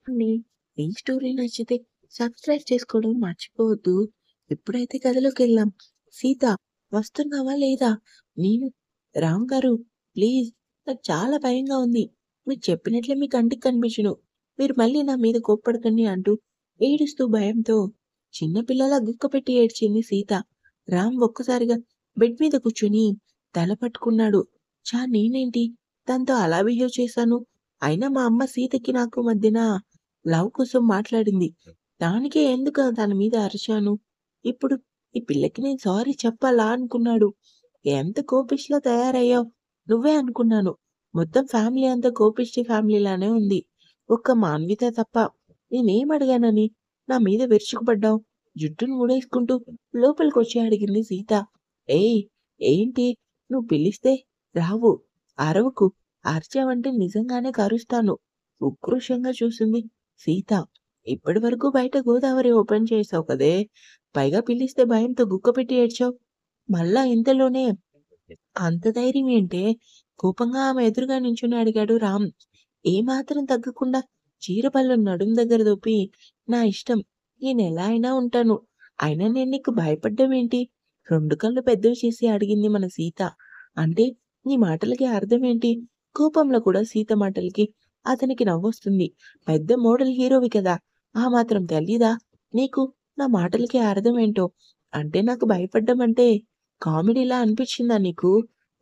అండి. ఈ స్టోరీ నచ్చితే సబ్స్క్రైబ్ చేసుకోవడం మర్చిపోవద్దు. ఇప్పుడైతే కథలోకెళ్దాం. సీత వస్తున్నావా లేదా? నేను రామ్ గారు ప్లీజ్ నాకు చాలా భయంగా ఉంది. మీరు చెప్పినట్లే మీ కంటికి కనిపించను. మీరు మళ్ళీ నా మీద కోప్పడకండి అంటూ ఏడుస్తూ భయంతో చిన్న పిల్లలా గుక్కపెట్టి ఏడ్చింది సీత. రామ్ ఒక్కసారిగా బెడ్ మీద కూర్చొని తల పట్టుకున్నాడు. నేనేంటి తనతో అలా బిహేవ్ చేశాను? అయినా మా అమ్మ సీతకి నాకు మధ్యన లవ్ కోసం మాట్లాడింది. దానికే ఎందుకు తన మీద అరిచాను. ఇప్పుడు ఈ పిల్లకి నేను సారీ చెప్పాలా అనుకున్నాడు. ఎంత కోపిష్‌లా తయారయ్యావు నువ్వే అనుకున్నాను. మొత్తం ఫ్యామిలీ అంతా కోపిష్టి ఫ్యామిలీలానే ఉంది. ఒక్క మాన్విత తప్ప. నేనేం అడిగానని నా మీద విరుచుకుపడ్డావు? జుట్టును ముడేసుకుంటూ లోపలికొచ్చి అడిగింది సీత. ఏయ్! ఏంటి నువ్వు పిలిస్తే రావు. అరవకు. అరిచావంటే నిజంగానే కరుస్తాను. ఉక్రోషంగా చూసింది సీత. ఇప్పటివరకు బయట గోదావరి ఓపెన్ చేశావు కదే! పైగా పిలిస్తే భయంతో గుక్కపెట్టి ఏడ్చావు. మళ్ళా ఇంతలోనే అంత ధైర్యం ఏంటే? కోపంగా ఆమె ఎదురుగా నించొని అడిగాడు రామ్. ఏమాత్రం తగ్గకుండా చీర పళ్ళు నడుం దగ్గర దూపి నా ఇష్టం. నేనెలా అయినా ఉంటాను. అయినా నేను నీకు భయపడ్డం ఏంటి? 2 కళ్ళు పెద్దవి చేసి అడిగింది మన సీత. అంటే నీ మాటలకి అర్థమేంటి? కోపంలో కూడా సీత మాటలకి అతనికి నవ్వొస్తుంది. పెద్ద మోడల్ హీరోవి కదా! ఆ మాత్రం తెలీదా నీకు నా మాటలకి అర్థమేంటో? అంటే నాకు భయపడ్డం అంటే కామెడీలా అనిపిచ్చిందా నీకు?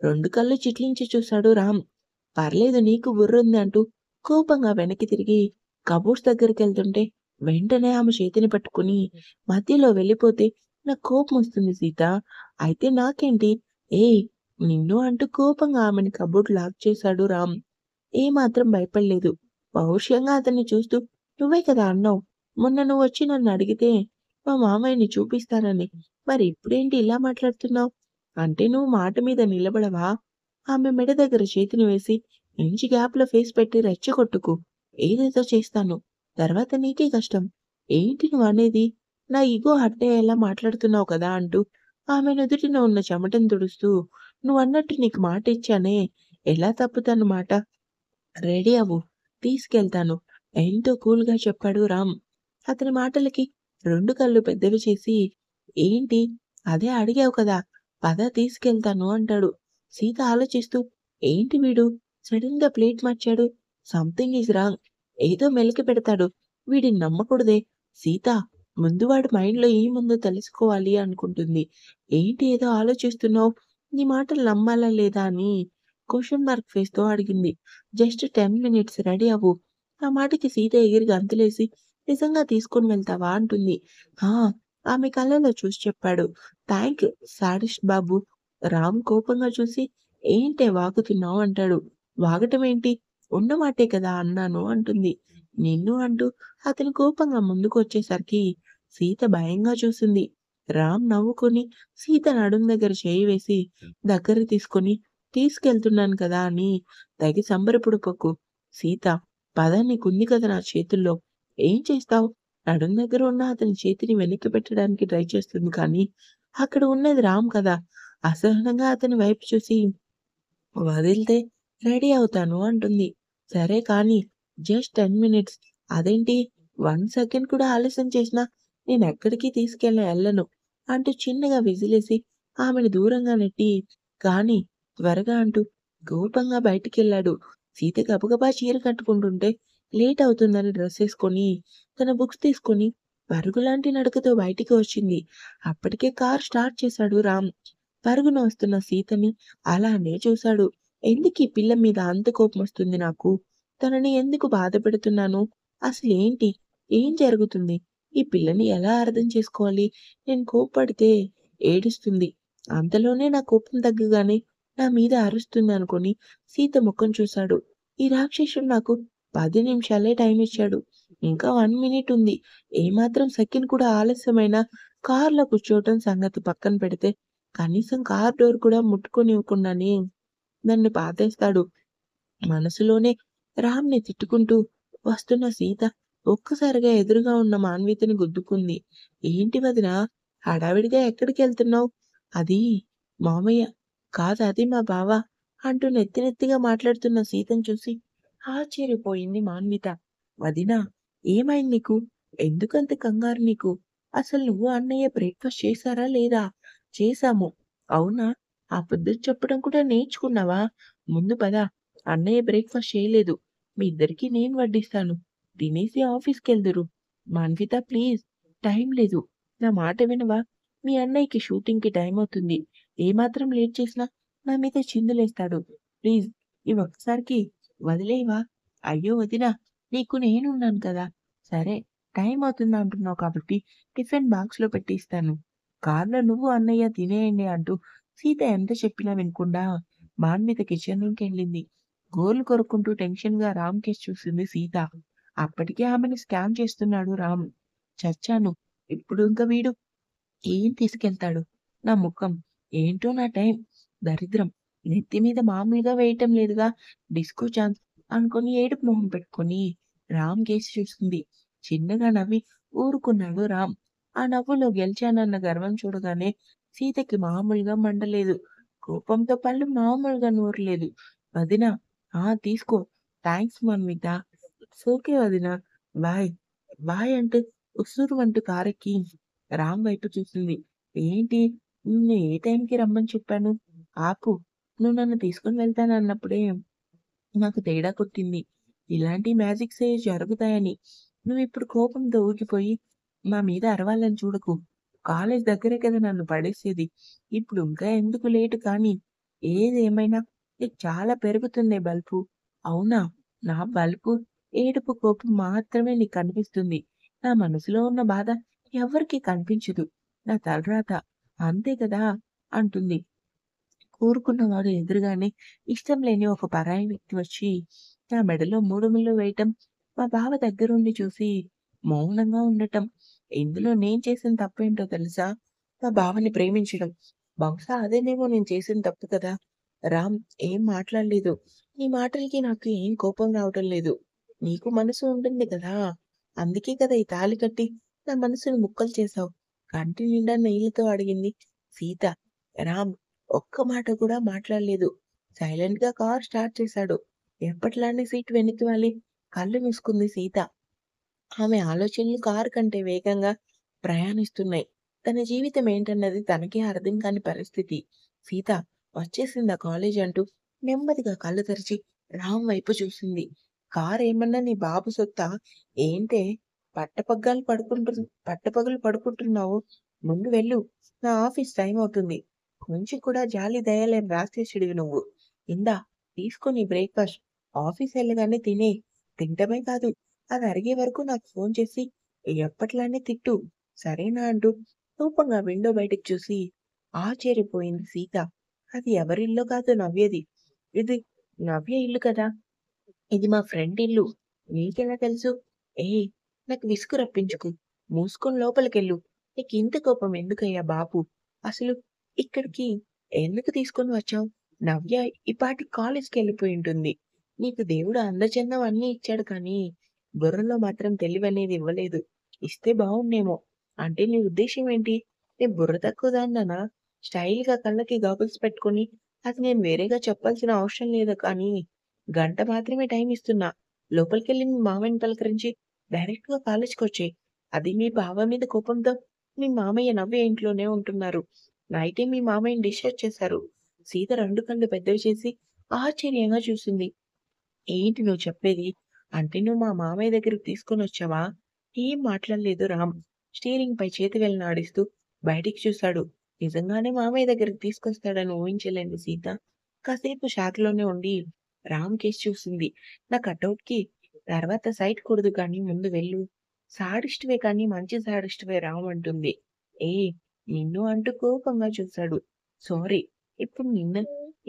2 కళ్ళు చిట్లించి చూశాడు రామ్. పర్లేదు నీకు బుర్రుంది అంటూ కోపంగా వెనక్కి తిరిగి కబోర్డ్స్ దగ్గరికెళ్తుంటే వెంటనే ఆమె చేతిని పట్టుకుని మధ్యలో వెళ్ళిపోతే నాకు కోపమొస్తుంది సీత. అయితే నాకేంటి? ఏయ్! నిన్ను అంటూ కోపంగా ఆమెని కబోర్డ్ లాక్ చేశాడు రామ్. ఏమాత్రం భయపడలేదు. పౌరుషంగా అతన్ని చూస్తూ నువ్వే కదా అన్నావు. మొన్న నువ్వొచ్చి నన్నడిగితే మా మామయ్యని చూపిస్తానని. మరి ఇప్పుడేంటి ఇలా మాట్లాడుతున్నావు? అంటే నువ్వు మాట మీద నిలబడవా? ఆమె మెడ దగ్గర చేతిని వేసి ఇంచు గ్యాప్‌లో ఫేస్ పెట్టి రెచ్చగొట్టుకు. ఏదేదో చేస్తాను. తర్వాత నీకే కష్టం. ఏంటి నువ్వనేది? నా ఇగో హర్ట్ అయ్యేలా మాట్లాడుతున్నావు కదా! అంటూ ఆమె నుదుటిన ఉన్న చెమటను తుడుస్తూ నువ్వన్నట్టు నీకు మాటిచ్చానే. ఎలా తప్పుతాను మాట? రెడీ అవ్వు. తీసుకెళ్తాను. ఎంతో కూల్‌గా చెప్పాడు రామ్. అతని మాటలకి 2 కళ్ళు పెద్దవి చేసి, ఏంటి? అదే అడిగావు కదా! పద తీసుకెళ్తాను అంటాడు. సీత ఆలోచిస్తూ, ఏంటి వీడు సడెన్‌గా ప్లేట్ మార్చాడు? Something is wrong. ఏదో మెలిక పెడతాడు. వీడిని నమ్మకూడదే. సీత ముందు వాడి మైండ్‌లో ఏముందో తెలుసుకోవాలి అనుకుంటుంది. ఏంటి ఏదో ఆలోచిస్తున్నావు? నీ మాటలు నమ్మాలా లేదా అని క్వెషన్ మార్క్ ఫేస్‌తో అడిగింది. జస్ట్ 10 మినిట్స్ రెడీ అవ్వు. ఆ మాటకి సీత ఎగిరి గంతులేసి నిజంగా తీసుకొని వెళ్తావా అంటుంది. ఆ! ఆమె కళ్ళలో చూసి చెప్పాడు. థాంక్ సాడిస్ట్ బాబు. రామ్ కోపంగా చూసి ఏంటే వాగుతున్నావు అంటాడు. వాగటమేంటి? ఉన్న మాటే కదా అన్నాను అంటుంది. నిన్ను అంటూ అతను కోపంగా ముందుకొచ్చేసరికి సీత భయంగా చూసింది. రామ్ నవ్వుకొని సీత నడుం దగ్గర చేయి వేసి దగ్గరికి తీసుకొని తీసుకెళ్తున్నాను కదా అని తెగ సంబరపడిపోకు. సీత పద నీకుంది కదా నా చేతుల్లో. ఏం చేస్తావు? నడుం దగ్గర ఉన్న అతని చేతిని వెనక్కి పెట్టడానికి ట్రై చేస్తుంది కానీ, అక్కడ ఉన్నది రామ్ కదా! అసహనంగా అతని వైపు చూసి వదిలితే రెడీ అవుతాను అంటుంది. సరే కానీ జస్ట్ 10 మినిట్స్. అదేంటి 1 సెకండ్ కూడా ఆలస్యం చేసినా నేనెక్కడికి ఎళ్ళను అంటూ చిన్నగా విజిలేసి ఆమెను దూరంగా నెట్టి కానీ త్వరగా అంటూ కోపంగా బయటికెళ్ళాడు. సీత గబగబా చీర కట్టుకుంటుంటే లేట్ అవుతుందని డ్రెస్సేసుకొని తన బుక్స్ తీసుకొని పరుగులాంటి నడకతో బయటికి వచ్చింది. అప్పటికే కార్ స్టార్ట్ చేశాడు రామ్. పరుగున వస్తున్న సీతని అలానే చూశాడు. ఎందుకీ పిల్ల మీద అంత కోపమొస్తుంది నాకు? తనని ఎందుకు బాధపెడుతున్నాను? అసలేంటి? ఏం జరుగుతుంది? ఈ పిల్లని ఎలా అర్థం చేసుకోవాలి? నేను కోప్పడితే ఏడుస్తుంది. అంతలోనే నా కోపం తగ్గగానే నా మీద అరుస్తుందనుకోని సీత ముఖం చూశాడు. ఈ రాక్షసుడు నాకు 10 నిమిషాలే టైమిచ్చాడు. ఇంకా 1 మినిట్ ఉంది. ఏమాత్రం సెకండ్ కూడా ఆలస్యమైనా కార్‌లో కూర్చోవటం సంగతి పక్కన పెడితే కనీసం కార్ డోర్ కూడా ముట్టుకోనివ్వకుండానే నన్ను బాధేస్తాడు. మనసులోనే రామ్‌ని తిట్టుకుంటూ వస్తున్న సీత ఒక్కసారిగా ఎదురుగా ఉన్న మాన్వితని గుద్దుకుంది. ఏంటి వదినా హడావిడిగా ఎక్కడికెళ్తున్నావు? అది మామయ్య కాదు అది మా బావ అంటూ నెత్తి నెత్తిగా మాట్లాడుతున్న సీతను చూసి ఆశ్చర్యపోయింది మాన్విత. వదినా ఏమైంది నీకు? ఎందుకంత కంగారు నీకు? అసలు నువ్వు అన్నయ్య బ్రేక్‌ఫాస్ట్ చేశారా లేదా? చేశాము. అవునా? అబద్ధం చెప్పడం కూడా నేర్చుకున్నావా? ముందు పద. అన్నయ్య బ్రేక్‌ఫాస్ట్ చేయలేదు. మీ ఇద్దరికీ నేను వడ్డిస్తాను. తినేసి ఆఫీస్‌కెళ్దురు. మాన్విత ప్లీజ్ టైం లేదు. నా మాట వినవా? మీ అన్నయ్యకి షూటింగ్‌కి టైమవుతుంది. ఏమాత్రం లేట్ చేసినా నా మీద చిందులేస్తాడు. ప్లీజ్ ఈ ఒక్కసారికి వదిలేయవా? అయ్యో వదినా! నీకు నేనున్నాను కదా! సరే టైం అవుతుంది అంటున్నావు కాబట్టి టిఫిన్ బాక్స్‌లో పెట్టి ఇస్తాను. కార్‌లో నువ్వు, అన్నయ్య తినేయండి అంటూ సీత ఎంత చెప్పినా వినకుండా మాన్విత కిచెన్ రూమ్‌కెళ్ళింది. గోర్లు కొరుక్కుంటూ టెన్షన్‌గా రామ్ కేసి చూసింది సీత. అప్పటికే ఆమెని స్కాన్ చేస్తున్నాడు రామ్. చచ్చాను. ఇప్పుడు ఇంక వీడు ఏం తీసుకెళ్తాడు? నా ముఖం. ఏంటో నా టైం. దరిద్రం. నెత్తి మీద మామూలుగా వేయటం లేదుగా. డిస్కో ఛాన్స్ అనుకోని ఏడుపు మొహం పెట్టుకొని రామ్ కేసి చూస్తుంది. చిన్నగా నవ్వి ఊరుకున్నాడు రామ్. ఆ నవ్వులో గెలిచానన్న గర్వం చూడగానే సీతకి మామూలుగా మండలేదు. కోపంతో పళ్ళు మామూలుగా నూరలేదు. వదినా తీసుకో. థాంక్స్ మన్విత. ఇట్స్ ఓకే వదినా. బాయ్. బాయ్ అంటూ ఉస్సురుమంటూ కారెక్కి రామ్ వైపు చూసింది. ఏంటి? నిన్ను ఏ టైంకి రమ్మని చెప్పాను? ఆపు. నువ్వు నన్ను తీసుకొని వెళ్తానన్నప్పుడే నాకు తేడా కొట్టింది. ఇలాంటి మ్యాజిక్సే జరుగుతాయని. నువ్విప్పుడు కోపంతో ఊగిపోయి మా మీద అరవాలని చూడకు. కాలేజ్ దగ్గరే కదా నన్ను పడేసేది. ఇప్పుడు ఇంకా ఎందుకు లేటు కానీ. ఏదేమైనా నీకు చాలా పెరుగుతుందే బలుపు. అవునా? నా బలుపు, ఏడుపు, కోపం మాత్రమే నీకు కనిపిస్తుంది. నా మనసులో ఉన్న బాధ ఎవ్వరికీ కనిపించదు. నా తలరాత. అంతే కదా! అంటుంది. ఊరుకున్నవాడు ఎదురుగానే ఇష్టం లేని ఒక పరాయి వ్యక్తి వచ్చి నా మెడలో 3 ముళ్ళు వేయటం, మా బావ దగ్గరుండి చూసి మౌనంగా ఉండటం. ఇందులో నేను చేసిన తప్పేంటో తెలుసా? మా బావని ప్రేమించడం. బహుశా అదేనేమో నేను చేసిన తప్పు కదా! రామ్ ఏం మాట్లాడలేదు. నీ మాటలకి నాకు ఏం కోపం రావటం లేదు. నీకు మనసు ఉంటుంది కదా! అందుకే కదా ఈ తాళి కట్టి నా మనసుని ముక్కలు చేశావు. కంటి నిండా నీళ్ళతో అడిగింది సీత. రామ్ ఒక్క మాట కూడా మాట్లాడలేదు. సైలెంట్‌గా కార్ స్టార్ట్ చేశాడు. ఎప్పటిలానే సీట్ వెనక్కి వాలి కళ్ళు మూసుకుంది సీత. ఆమె ఆలోచనలు కారు కంటే వేగంగా ప్రయాణిస్తున్నాయి. తన జీవితం ఏంటన్నది తనకే అర్థం కాని పరిస్థితి. సీత వచ్చేసిందా కాలేజ్ అంటూ నెమ్మదిగా కళ్ళు తెరిచి రామ్ వైపు చూసింది. కారేమన్నా నీ బాబు సొత్తా? ఏంటే పట్టపగలు పడుకుంటున్నావు? ముందు వెళ్ళు. నా ఆఫీస్ టైం అవుతుంది. కొంచెం కూడా జాలి దయ లేని రాక్షసుడివి నువ్వు. ఇందా తీసుకో నీ బ్రేక్‌ఫాస్ట్. ఆఫీస్ వెళ్ళగానే తినేయ్. తినటమే కాదు అది అరిగే వరకు నాకు ఫోన్ చేసి ఎప్పట్లానే తిట్టు. సరేనా అంటూ కోపంగా విండో బయటకు చూసి ఆశ్చర్యపోయింది సీత. అది ఎవరిల్లు కాదు నవ్యది. ఇది నవ్య ఇల్లు కదా! ఇది మా ఫ్రెండ్ ఇల్లు. నీకెలా తెలుసు? ఏయ్! నాకు విసుగు రప్పించకు. మూసుకొని లోపలికెళ్ళు. నీకింత కోపం ఎందుకయ్యా బాబు? అసలు ఇక్కడికి ఎందుకు తీసుకొని వచ్చావు? నవ్య ఈ పాటికి కాలేజ్‌కెళ్ళిపోయుంటుంది. నీకు దేవుడు అందచందం అన్నీ ఇచ్చాడు కానీ, బుర్రలో మాత్రం తెలివనేది ఇవ్వలేదు. ఇస్తే బావున్నేమో. అంటే నీ ఉద్దేశ్యం ఏంటి? నేను బుర్ర తక్కువదాన్ననా? స్టైల్‌గా కళ్ళకి గాగుల్స్ పెట్టుకొని, అది నేను వేరేగా చెప్పాల్సిన అవసరం లేదు కానీ గంట మాత్రమే టైం ఇస్తున్నా. లోపలికెళ్ళి మీ మామయ్యని పలకరించి డైరెక్ట్‌గా కాలేజ్‌కొచ్చేయి. అది మీ బావ మీద కోపంతో మీ మామయ్య నవ్య ఇంట్లోనే ఉంటున్నారు. నైటే మీ మామయ్యని డిశ్చార్జ్ చేశారు. సీత 2 కళ్ళు పెద్దవి చేసి ఆశ్చర్యంగా చూసింది. ఏంటి నువ్వు చెప్పేది? అంటే నువ్వు మా మామయ్య దగ్గరికి తీసుకొనొచ్చావా? ఏం మాట్లాడలేదు రామ్. స్టీరింగ్ పై చేతి వేళ్ళని ఆడిస్తూ బయటికి చూశాడు. నిజంగానే మామయ్య దగ్గరికి తీసుకొస్తాడని ఊహించలేని సీత కాసేపు షాక్‌లోనే ఉండి రామ్ కేసి చూసింది. నా కటౌట్‌కి తర్వాత సైట్ కూడదు కానీ ముందు వెళ్ళు. శాడిస్ట్‌వే కానీ మంచి శాడిస్ట్‌వే రామ్ అంటుంది. ఏయ్! నిన్ను అంటూ కోపంగా చూశాడు. సారీ. ఇప్పుడు నిన్ను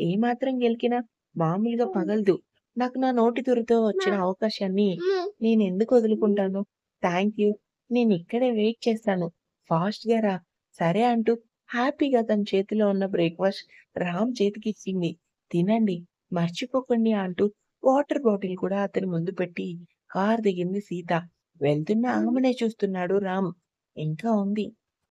ఏమాత్రం గెలికినా మామూలుగా పగలదు. నాకు నా నోటి దురుతో వచ్చిన అవకాశాన్ని నేనెందుకు వదులుకుంటాను? Thank you. నేనిక్కడే వెయిట్ చేస్తాను. ఫాస్ట్‌గా రా. సరే అంటూ హ్యాపీగా తన చేతిలో ఉన్న బ్రేక్‌ఫాస్ట్ రామ్ చేతికిచ్చింది. తినండి. మర్చిపోకండి అంటూ వాటర్ బాటిల్ కూడా అతని ముందు పెట్టి కారు దిగింది సీత. వెళ్తున్న ఆమెనే చూస్తున్నాడు రామ్. ఇంకా ఉంది.